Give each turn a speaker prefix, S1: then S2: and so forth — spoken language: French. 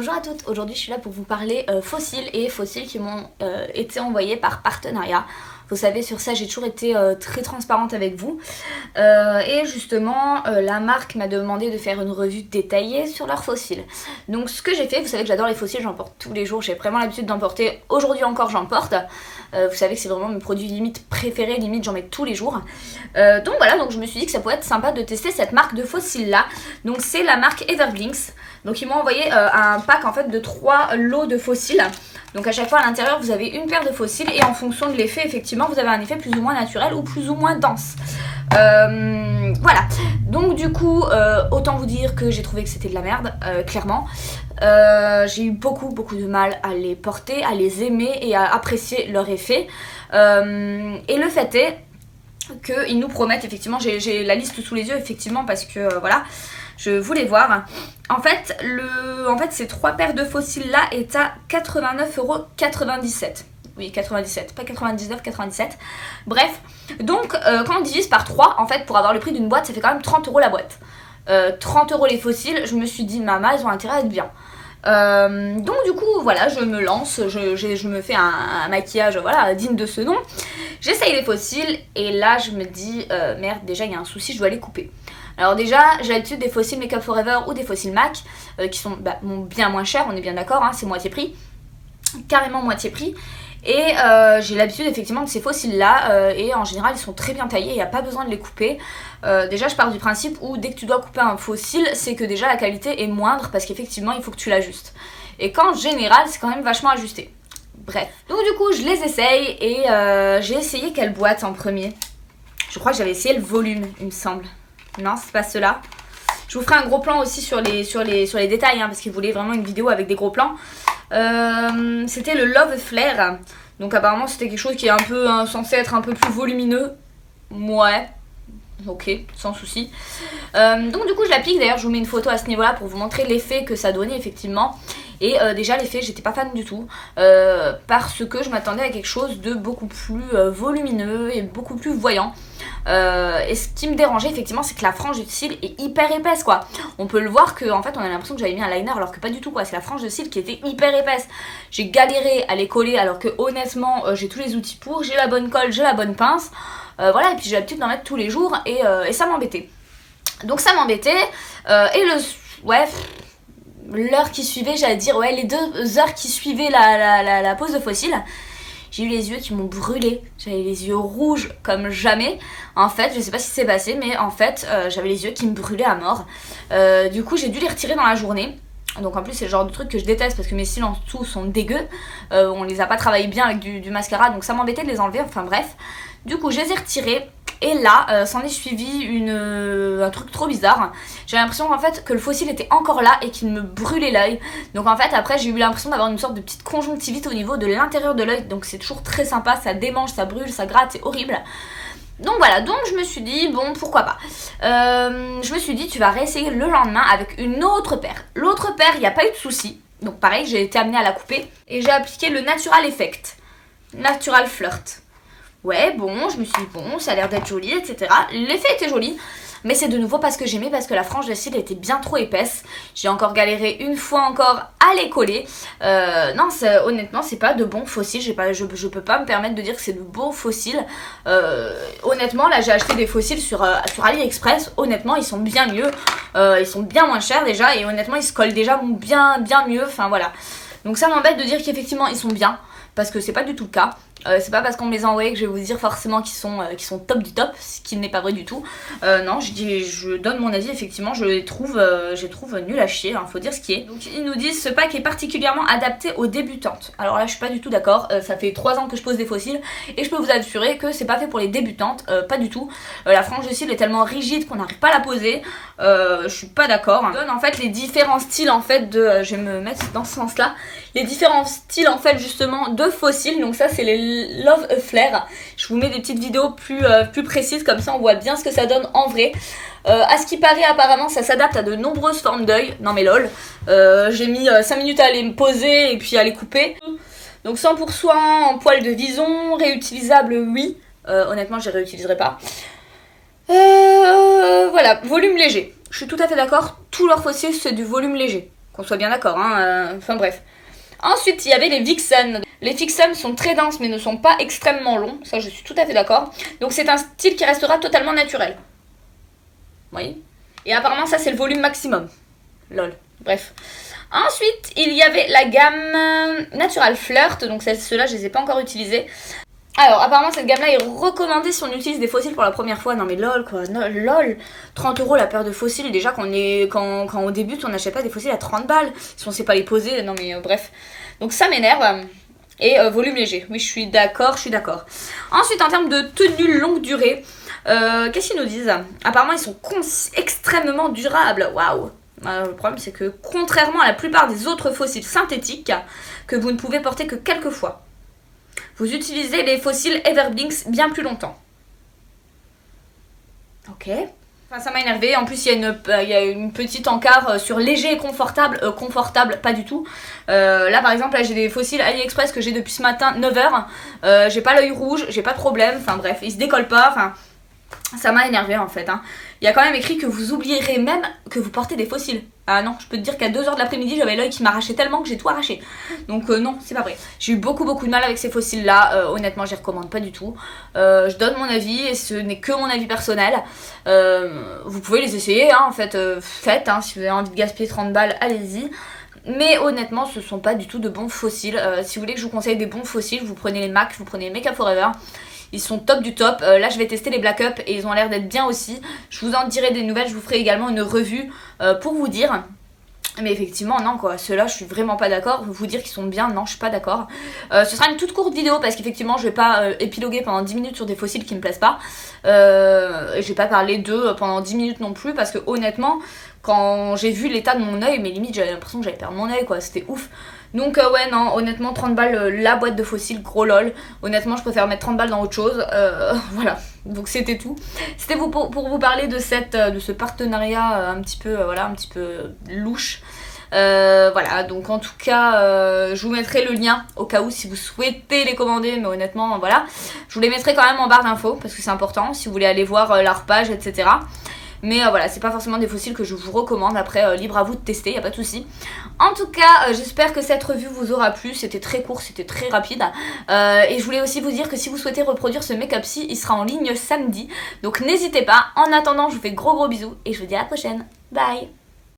S1: Bonjour à toutes, aujourd'hui je suis là pour vous parler fossiles et fossiles qui m'ont été envoyés par partenariat. Vous savez, sur ça j'ai toujours été très transparente avec vous et justement la marque m'a demandé de faire une revue détaillée sur leurs fossiles. Donc ce que j'ai fait, vous savez que j'adore les fossiles, j'en porte tous les jours, j'ai vraiment l'habitude d'en porter, aujourd'hui encore j'en porte. Vous savez que c'est vraiment mes produits limite préférés, limite j'en mets tous les jours. Donc voilà, donc je me suis dit que ça pourrait être sympa de tester cette marque de fossiles là. Donc c'est la marque Everblinks. Donc ils m'ont envoyé un pack en fait de 3 lots de fossiles. Donc à chaque fois à l'intérieur vous avez une paire de fossiles et en fonction de l'effet effectivement vous avez un effet plus ou moins naturel ou plus ou moins dense. Voilà, donc du coup autant vous dire que j'ai trouvé que c'était de la merde, clairement. J'ai eu beaucoup de mal à les porter, à les aimer et à apprécier leur effet. Et le fait est qu'ils nous promettent effectivement, j'ai la liste sous les yeux effectivement parce que voilà, je voulais voir. En fait, ces 3 paires de fossiles là est à 89,97 €. Oui, 97, pas 99, 97. Bref, donc quand on divise par 3, en fait, pour avoir le prix d'une boîte, ça fait quand même 30 € la boîte. 30 € les fossiles, je me suis dit, maman, ils ont intérêt à être bien. Donc du coup, voilà, je me lance, je me fais un maquillage, voilà, digne de ce nom. J'essaye les fossiles, et là, je me dis, merde, déjà, il y a un souci, je dois les couper. Alors déjà, j'ai l'habitude des fossiles Make Up For Ever ou des fossiles MAC, qui sont bien moins chers, on est bien d'accord, hein, c'est moitié prix. Carrément moitié prix. Et j'ai l'habitude effectivement de ces fossiles là et en général ils sont très bien taillés, il n'y a pas besoin de les couper. Déjà je pars du principe où dès que tu dois couper un fossile, c'est que déjà la qualité est moindre parce qu'effectivement il faut que tu l'ajustes. Et qu'en général c'est quand même vachement ajusté. Bref, donc du coup je les essaye et j'ai essayé quelle boîte en premier? Je crois que j'avais essayé le volume, il me semble. Non, c'est pas cela. Je vous ferai un gros plan aussi sur les détails hein, parce qu'ils voulaient vraiment une vidéo avec des gros plans. C'était le Love Flare. Donc apparemment c'était quelque chose qui est un peu censé être un peu plus volumineux. Ouais, ok, sans souci. Donc du coup je l'applique, d'ailleurs je vous mets une photo à ce niveau là pour vous montrer l'effet que ça donnait effectivement. Et déjà l'effet j'étais pas fan du tout parce que je m'attendais à quelque chose de beaucoup plus volumineux et beaucoup plus voyant. Et ce qui me dérangeait effectivement c'est que la frange de cils est hyper épaisse quoi. On peut le voir que en fait on a l'impression que j'avais mis un liner alors que pas du tout quoi. C'est la frange de cils qui était hyper épaisse. J'ai galéré à les coller alors que honnêtement j'ai tous les outils pour. J'ai la bonne colle, j'ai la bonne pince. Voilà, et puis j'ai l'habitude d'en mettre tous les jours et ça m'embêtait. Donc ça m'embêtait ouais, l'heure qui suivait, j'allais dire, ouais, les 2 heures qui suivaient la pose de fossiles, j'ai eu les yeux qui m'ont brûlé. J'avais les yeux rouges comme jamais. En fait, je sais pas ce qui s'est passé, mais en fait, j'avais les yeux qui me brûlaient à mort. Du coup, j'ai dû les retirer dans la journée. Donc en plus c'est le genre de truc que je déteste parce que mes cils en dessous sont dégueux. On les a pas travaillés bien avec du mascara, donc ça m'embêtait de les enlever, enfin bref. Du coup je les ai retirés. Et là, s'en est suivi un truc trop bizarre. J'ai l'impression en fait que le fossile était encore là et qu'il me brûlait l'œil. Donc en fait après j'ai eu l'impression d'avoir une sorte de petite conjonctivite au niveau de l'intérieur de l'œil. Donc c'est toujours très sympa, ça démange, ça brûle, ça gratte, c'est horrible. Donc voilà, donc je me suis dit, bon pourquoi pas. Je me suis dit tu vas réessayer le lendemain avec une autre paire. L'autre paire, il n'y a pas eu de souci. Donc pareil, j'ai été amenée à la couper. Et j'ai appliqué le Natural Effect. Natural Flirt. Ouais, bon, je me suis dit, bon, ça a l'air d'être joli, etc. L'effet était joli, mais c'est de nouveau parce que j'aimais, parce que la frange de cils était bien trop épaisse. J'ai encore galéré une fois encore à les coller. Non, honnêtement, c'est pas de bons fossiles. Je peux pas me permettre de dire que c'est de beaux fossiles. Honnêtement, là, j'ai acheté des fossiles sur AliExpress. Honnêtement, ils sont bien mieux. Ils sont bien moins chers déjà, et honnêtement, ils se collent déjà bien mieux. Enfin, voilà. Donc ça m'embête de dire qu'effectivement, ils sont bien, parce que c'est pas du tout le cas. C'est pas parce qu'on me les a envoyés que je vais vous dire forcément qu'ils sont top du top, ce qui n'est pas vrai du tout. Non, je donne mon avis, effectivement, je les trouve nuls à chier, hein, faut dire ce qui est. Donc ils nous disent ce pack est particulièrement adapté aux débutantes. Alors là je suis pas du tout d'accord, ça fait 3 ans que je pose des fossiles et je peux vous assurer que c'est pas fait pour les débutantes, pas du tout. La frange de cils est tellement rigide qu'on n'arrive pas à la poser, je suis pas d'accord. Je donne en fait les différents styles en fait je vais me mettre dans ce sens là, les différents styles en fait justement de fossiles. Donc ça c'est les Love Flare. Je vous mets des petites vidéos plus précises, comme ça on voit bien ce que ça donne en vrai. À ce qui paraît apparemment ça s'adapte à de nombreuses formes d'œil. Non mais lol, j'ai mis 5 minutes à les poser et puis à les couper. Donc 100% en poil de vison, réutilisable oui. Honnêtement je les réutiliserai pas. Voilà, volume léger. Je suis tout à fait d'accord, tous leurs fossiles c'est du volume léger. Qu'on soit bien d'accord, hein. Enfin bref. Ensuite, il y avait les Vixen. Les Vixen sont très denses mais ne sont pas extrêmement longs. Ça, je suis tout à fait d'accord. Donc c'est un style qui restera totalement naturel. Oui. Et apparemment, ça, c'est le volume maximum. Lol. Bref. Ensuite, il y avait la gamme Natural Flirt. Donc ceux-là, je les ai pas encore utilisés. Alors, apparemment, cette gamme-là est recommandée si on utilise des fossiles pour la première fois. Non mais lol, quoi. No, lol. 30 € la paire de fossiles. Déjà, quand on débute, on n'achète pas des fossiles à 30 balles. Si on sait pas les poser. Non mais bref. Donc ça m'énerve. Et volume léger. Oui, je suis d'accord, Ensuite, en termes de tenue longue durée, qu'est-ce qu'ils nous disent? Apparemment, ils sont extrêmement durables. Waouh. Le problème, c'est que contrairement à la plupart des autres fossiles synthétiques, que vous ne pouvez porter que quelques fois, vous utilisez les fossiles Everblinks bien plus longtemps. Ok. Enfin, ça m'a énervé. En plus, il y a une petite encart sur léger et confortable. Confortable, pas du tout. Là, par exemple, là, j'ai des fossiles AliExpress que j'ai depuis ce matin, 9h. J'ai pas l'œil rouge, j'ai pas de problème. Enfin bref, ils se décollent pas. Enfin, ça m'a énervé en fait. Il y a quand même écrit que vous oublierez même que vous portez des fossiles. Ah non, je peux te dire qu'à 2h de l'après-midi, j'avais l'œil qui m'arrachait tellement que j'ai tout arraché. Donc non, c'est pas vrai. J'ai eu beaucoup de mal avec ces fossiles-là. Honnêtement, je les recommande pas du tout. Je donne mon avis et ce n'est que mon avis personnel. Vous pouvez les essayer, hein, en fait. Faites, hein, si vous avez envie de gaspiller 30 balles, allez-y. Mais honnêtement, ce sont pas du tout de bons fossiles. Si vous voulez que je vous conseille des bons fossiles, vous prenez les MAC, vous prenez les Make Up Forever. Ils sont top du top. Là, je vais tester les Black Up et ils ont l'air d'être bien aussi. Je vous en dirai des nouvelles. Je vous ferai également une revue pour vous dire. Mais effectivement, non quoi. Ceux-là, je suis vraiment pas d'accord. Vous dire qu'ils sont bien, non, je suis pas d'accord. Ce sera une toute courte vidéo parce qu'effectivement, je vais pas épiloguer pendant 10 minutes sur des fossiles qui me plaisent pas. Je vais pas parler d'eux pendant 10 minutes non plus parce que honnêtement, quand j'ai vu l'état de mon œil, mais limite, j'avais l'impression que j'allais perdre mon œil quoi. C'était ouf. Donc ouais non, honnêtement 30 balles la boîte de fossiles, gros lol. Honnêtement je préfère mettre 30 balles dans autre chose. Voilà, donc c'était tout. C'était pour vous parler de ce partenariat un petit peu louche. Voilà, donc en tout cas je vous mettrai le lien au cas où si vous souhaitez les commander, mais honnêtement voilà. Je vous les mettrai quand même en barre d'infos parce que c'est important si vous voulez aller voir leur page, etc. Mais voilà, c'est pas forcément des fossiles que je vous recommande. Après, libre à vous de tester, y a pas de souci. En tout cas, j'espère que cette revue vous aura plu. C'était très court, c'était très rapide. Et je voulais aussi vous dire que si vous souhaitez reproduire ce make-up-ci, il sera en ligne samedi. Donc n'hésitez pas. En attendant, je vous fais gros bisous et je vous dis à la prochaine. Bye!